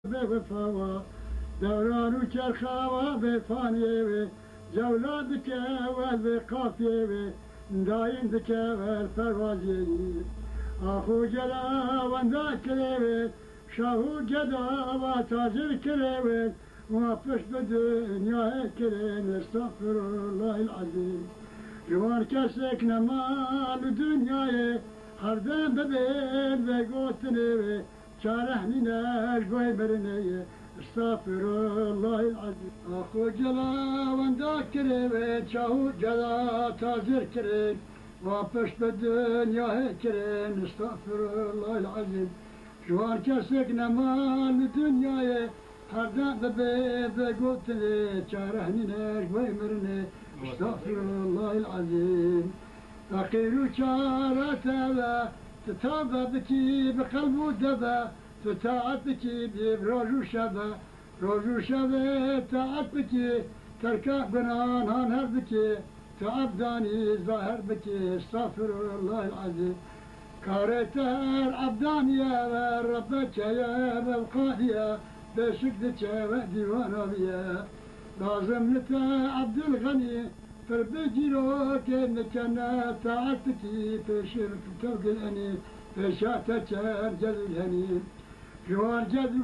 بفوا دوران وچرخاوا بفانیه جولاد که و قافیه داین که و پروازی آخو جلا وندا کریه شاهو جدا و تاجر کریه و پشت به دنیا کرین استغفر الله العظیم جوان کسک نمال دنیای هر دم ببین و گوتنه چاره ناش گوی برنه استغفر الله العظیم آخو جلا وندا کریه شاهو جلا تاجر کریه و پشت به دنیا کرین استغفر الله العظیم جوان کسک نمال دنیای هر دم به گوتنه چاره ناش گوی برنه استغفر الله العظيم فقير وشارة تابا تتابع بكي بقلب ودبا تتاعت بكي بروج وشبا روج وشبا تاعت بكي تركع بنان هانهر بكي تعبداني ظاهر بكي استغفر الله العظيم كارتر عبداني يا ربك يا بالقاضية بشكدك يا ديوانا بيا لازم نتا عبد الغني فربجيرو كأنك تعبتكي في شرك توقعني في شاتك جل الهني جوان جد